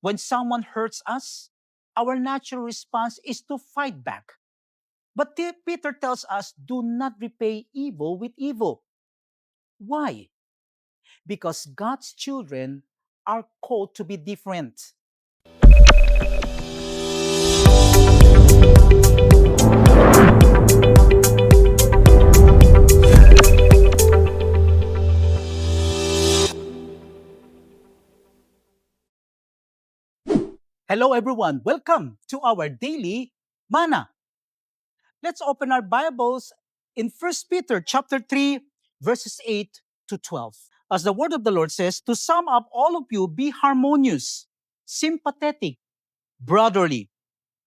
When someone hurts us, our natural response is to fight back. But Peter tells us, do not repay evil with evil. Why? Because God's children are called to be different. Hello everyone, welcome to our daily manna. Let's open our Bibles in First Peter chapter 3 verses 8 to 12. As the word of the Lord says, to sum up, all of you be harmonious, sympathetic, brotherly,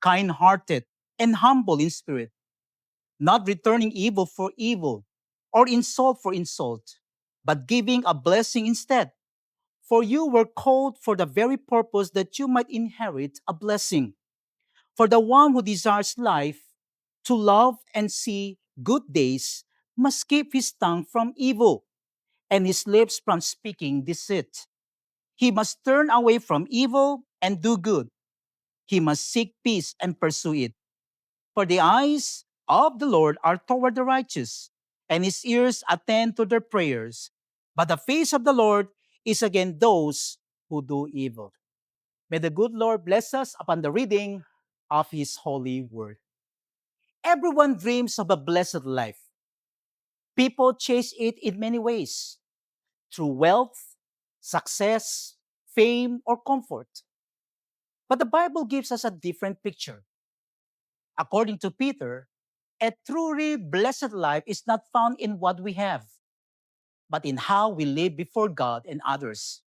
kind-hearted, and humble in spirit, not returning evil for evil or insult for insult, but giving a blessing instead. For you were called for the very purpose that you might inherit a blessing. For the one who desires life to love and see good days must keep his tongue from evil and his lips from speaking deceit. He must turn away from evil and do good. He must seek peace and pursue it. For the eyes of the Lord are toward the righteous, and his ears attend to their prayers. But the face of the Lord is against those who do evil. May the good Lord bless us upon the reading of his holy word. Everyone dreams of a blessed life. People chase it in many ways through wealth, success, fame, or comfort. But the Bible gives us a different picture. According to Peter, a truly blessed life is not found in what we have, but in how we live before God and others.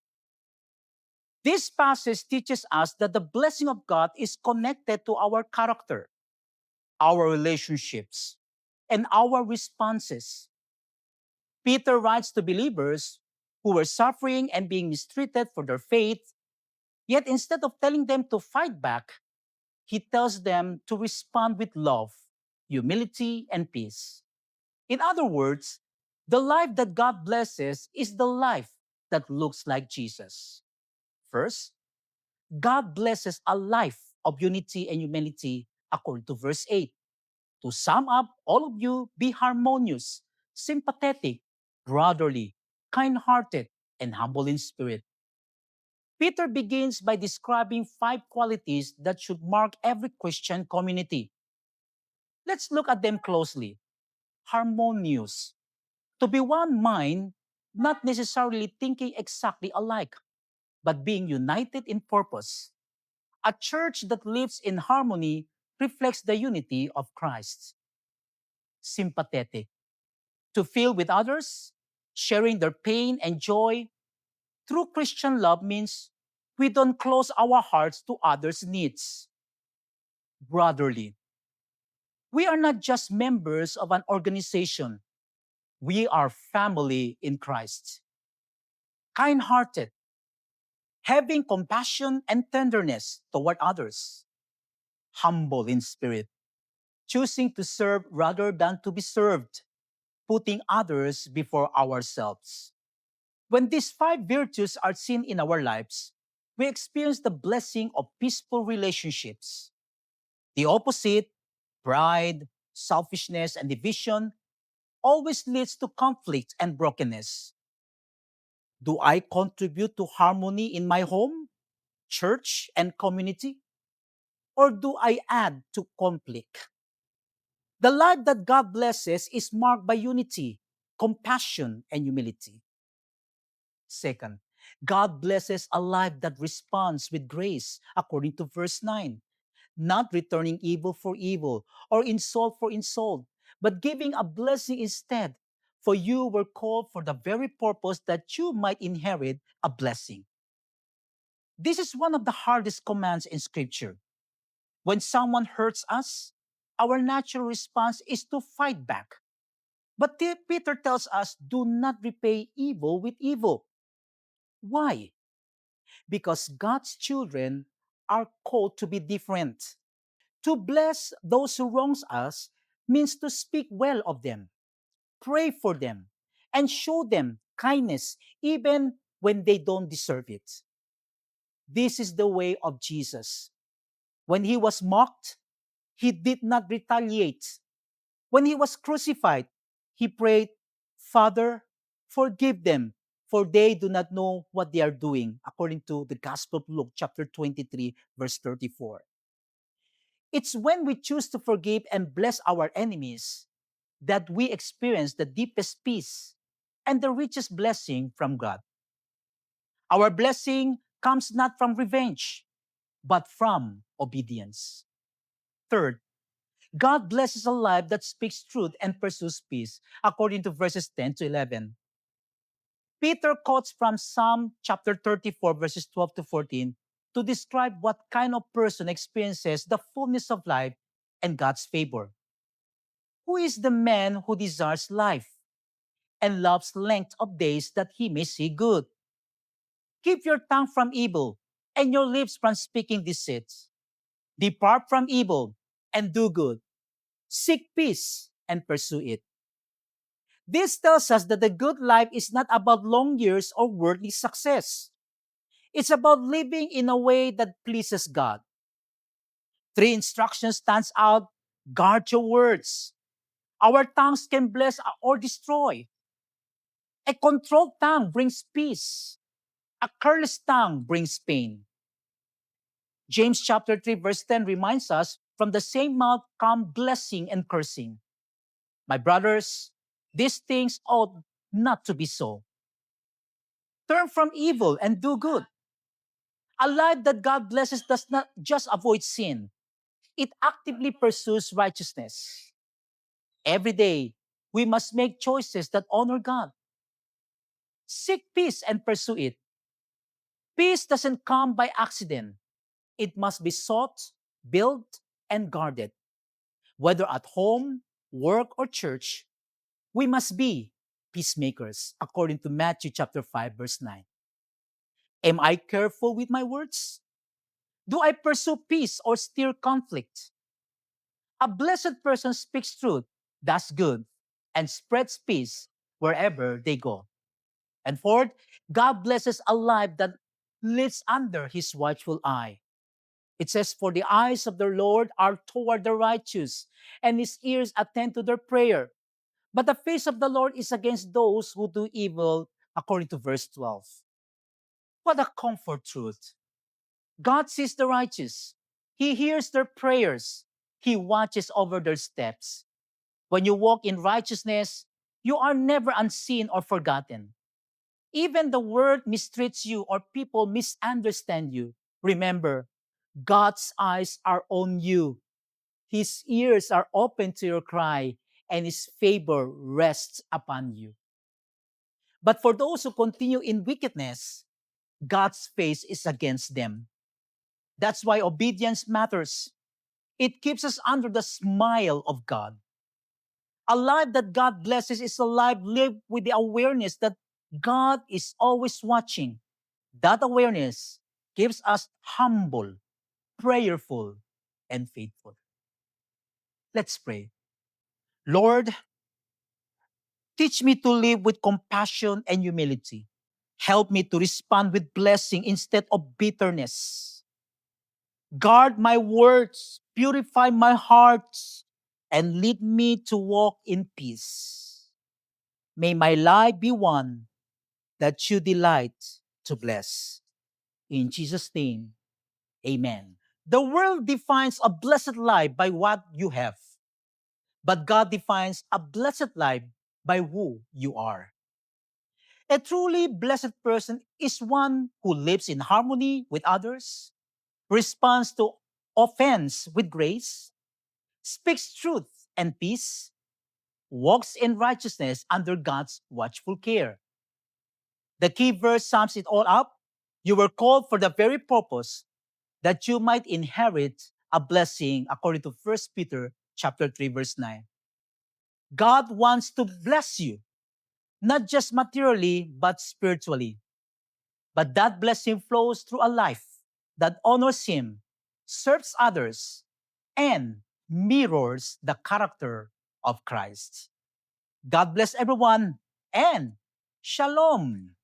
This passage teaches us that the blessing of God is connected to our character, our relationships, and our responses. Peter writes to believers who were suffering and being mistreated for their faith, yet instead of telling them to fight back, he tells them to respond with love, humility, and peace. In other words, the life that God blesses is the life that looks like Jesus. First, God blesses a life of unity and humility according to verse 8. To sum up, all of you be harmonious, sympathetic, brotherly, kind-hearted, and humble in spirit. Peter begins by describing 5 qualities that should mark every Christian community. Let's look at them closely. Harmonious. To be one mind, not necessarily thinking exactly alike, but being united in purpose. A church that lives in harmony reflects the unity of Christ. Sympathetic. To feel with others, sharing their pain and joy. True Christian love means we don't close our hearts to others' needs. Brotherly. We are not just members of an organization. We are family in Christ. Kind-hearted. Having compassion and tenderness toward others. Humble in spirit. Choosing to serve rather than to be served. Putting others before ourselves. When these 5 virtues are seen in our lives, we experience the blessing of peaceful relationships. The opposite, pride, selfishness, and division, always leads to conflict and brokenness. Do I contribute to harmony in my home, church, and community? Or do I add to conflict? The life that God blesses is marked by unity, compassion, and humility. Second, God blesses a life that responds with grace, according to verse 9, not returning evil for evil or insult for insult, but giving a blessing instead. For you were called for the very purpose that you might inherit a blessing. This is one of the hardest commands in Scripture. When someone hurts us, our natural response is to fight back. But Peter tells us, do not repay evil with evil. Why? Because God's children are called to be different. To bless those who wrongs us means to speak well of them, pray for them, and show them kindness even when they don't deserve it. This is the way of Jesus. When he was mocked, he did not retaliate. When he was crucified, he prayed, Father, forgive them, for they do not know what they are doing, according to the Gospel of Luke, chapter 23, verse 34. It's when we choose to forgive and bless our enemies that we experience the deepest peace and the richest blessing from God. Our blessing comes not from revenge, but from obedience. Third, God blesses a life that speaks truth and pursues peace, according to verses 10 to 11. Peter quotes from Psalm chapter 34, verses 12 to 14, to describe what kind of person experiences the fullness of life and God's favor. Who is the man who desires life and loves length of days that he may see good? Keep your tongue from evil and your lips from speaking deceits. Depart from evil and do good. Seek peace and pursue it. This tells us that the good life is not about long years or worldly success. It's about living in a way that pleases God. Three instructions stands out. Guard your words. Our tongues can bless or destroy. A controlled tongue brings peace. A careless tongue brings pain. James chapter 3 verse 10 reminds us, from the same mouth come blessing and cursing. My brothers, these things ought not to be so. Turn from evil and do good. A life that God blesses does not just avoid sin, it actively pursues righteousness. Every day, we must make choices that honor God. Seek peace and pursue it. Peace doesn't come by accident. It must be sought, built, and guarded. Whether at home, work, or church, we must be peacemakers, according to Matthew chapter 5, verse 9. Am I careful with my words? Do I pursue peace or stir conflict? A blessed person speaks truth, does good, and spreads peace wherever they go. And fourth, God blesses a life that lives under his watchful eye. It says, For the eyes of the Lord are toward the righteous, and his ears attend to their prayer. But the face of the Lord is against those who do evil, according to verse 12. What a comfort truth. God sees the righteous. He hears their prayers. He watches over their steps. When you walk in righteousness, you are never unseen or forgotten. Even the world mistreats you or people misunderstand you. Remember, God's eyes are on you. His ears are open to your cry, and his favor rests upon you. But for those who continue in wickedness, God's face is against them. That's why obedience matters. It keeps us under the smile of God. A life that God blesses is a life lived with the awareness that God is always watching. That awareness keeps us humble, prayerful, and faithful. Let's pray. Lord, teach me to live with compassion and humility. Help me to respond with blessing instead of bitterness. Guard my words, purify my heart, and lead me to walk in peace. May my life be one that you delight to bless. In Jesus' name, amen. The world defines a blessed life by what you have, but God defines a blessed life by who you are. A truly blessed person is one who lives in harmony with others, responds to offense with grace, speaks truth and peace, walks in righteousness under God's watchful care. The key verse sums it all up. You were called for the very purpose that you might inherit a blessing, according to 1 Peter chapter 3, verse 9. God wants to bless you, not just materially, but spiritually. But that blessing flows through a life that honors Him, serves others, and mirrors the character of Christ. God bless everyone, and Shalom.